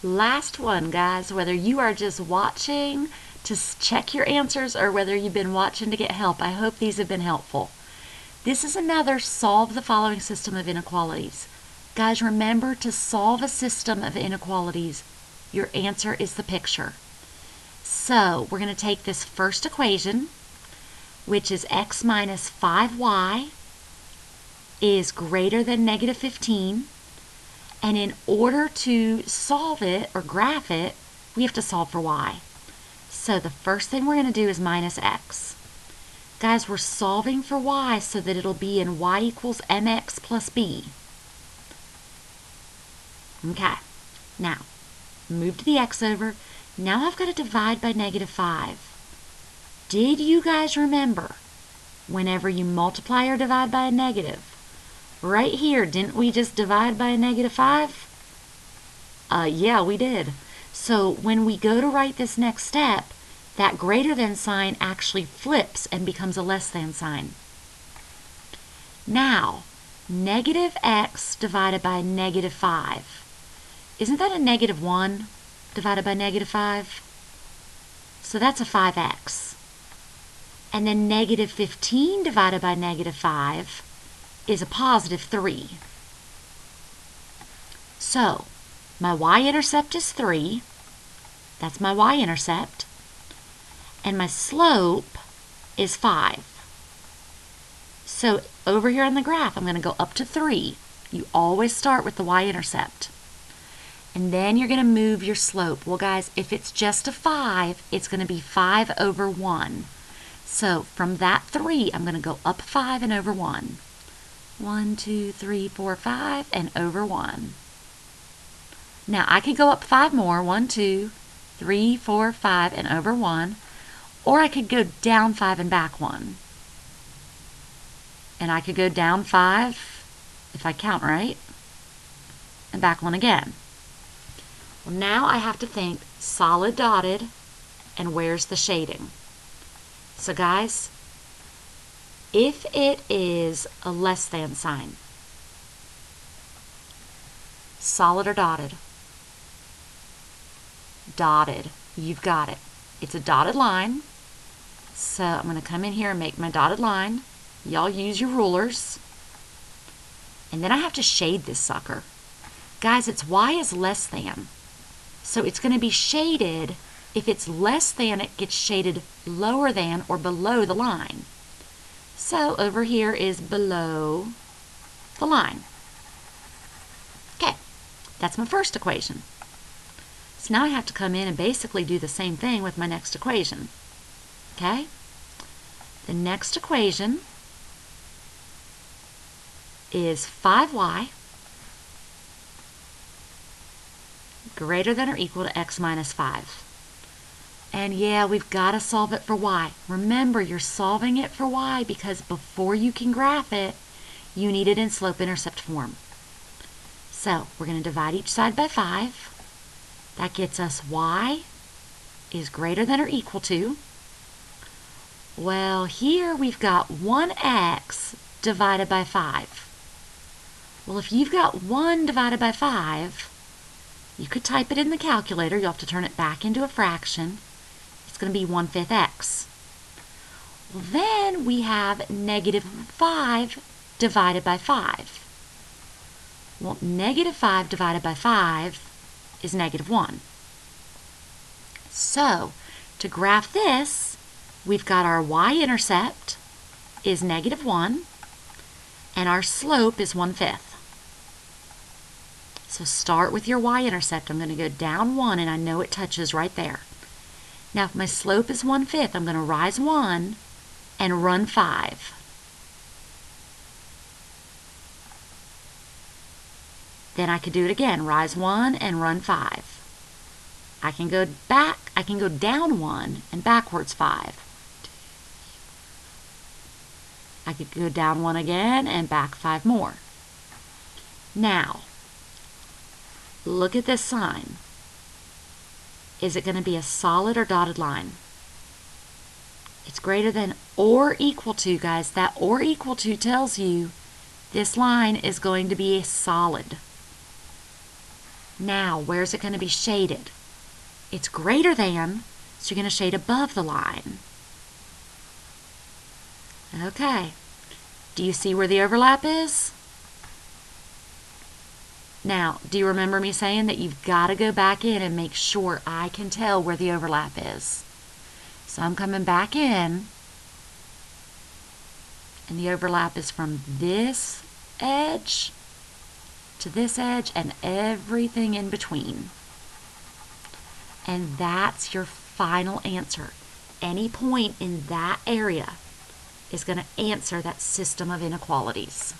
Last one, guys, whether you are just watching to check your answers or whether you've been watching to get help, I hope these have been helpful. This is another solve the following system of inequalities. Guys, remember to solve a system of inequalities, your answer is the picture. So we're going to take this first equation, which is x minus 5y is greater than negative 15. And in order to solve it or graph it, we have to solve for y. So the first thing we're going to do is minus x. Guys, we're solving for y so that it'll be in y equals mx plus b. Okay, now move to the x over. Now I've got to divide by negative 5. Did you guys remember whenever you multiply or divide by a negative? Right here, didn't we just divide by a negative 5? Yeah, we did. So when we go to write this next step, that greater than sign actually flips and becomes a less than sign. Now, negative x divided by negative 5. Isn't that a negative 1 divided by negative 5? So that's a 5x. And then negative 15 divided by negative 5 is a positive 3. So, my y-intercept is 3. That's my y-intercept. And my slope is 5. So, over here on the graph, I'm going to go up to 3. You always start with the y-intercept. And then you're going to move your slope. Well, guys, if it's just a 5, it's going to be 5 over 1. So, from that 3, I'm going to go up 5 and over 1. 1, 2, 3, 4, 5, and over 1. Now, I could go up 5 more. 1, 2, 3, 4, 5, and over 1. Or I could go down 5 and back 1. And I could go down 5, if I count right, and back 1 again. Well, now I have to think solid dotted, and where's the shading? So guys, if it is a less than sign, solid or dotted? Dotted. You've got it. It's a dotted line. So I'm going to come in here and make my dotted line. Y'all use your rulers. And then I have to shade this sucker. Guys, it's y is less than. So it's going to be shaded. If it's less than, it gets shaded lower than or below the line. So over here is below the line. Okay, that's my first equation. So now I have to come in and basically do the same thing with my next equation. Okay? The next equation is 5y greater than or equal to x minus 5. And yeah, we've got to solve it for y. Remember, you're solving it for y because before you can graph it, you need it in slope-intercept form. So we're going to divide each side by 5. That gets us y is greater than or equal to, well, here we've got 1x divided by 5. Well, if you've got 1 divided by 5, you could type it in the calculator. You'll have to turn it back into a fraction. It's going to be 1/5 x. Well, then we have negative 5 divided by 5. Well, negative 5 divided by 5 is negative 1. So, to graph this, we've got our y-intercept is negative 1, and our slope is 1/5. So start with your y-intercept. I'm going to go down 1, and I know it touches right there. Now, if my slope is 1/5, I'm going to rise 1 and run 5. Then I could do it again, rise 1 and run 5. I can go back, I can go down 1 and backwards 5. I could go down 1 again and back 5 more. Now, look at this sign. Is it going to be a solid or dotted line? It's greater than or equal to, guys. That or equal to tells you this line is going to be a solid. Now, where's it going to be shaded? It's greater than, so you're going to shade above the line. Okay. Do you see where the overlap is? Now, do you remember me saying that you've got to go back in and make sure I can tell where the overlap is? So I'm coming back in, and the overlap is from this edge to this edge and everything in between. And that's your final answer. Any point in that area is going to answer that system of inequalities.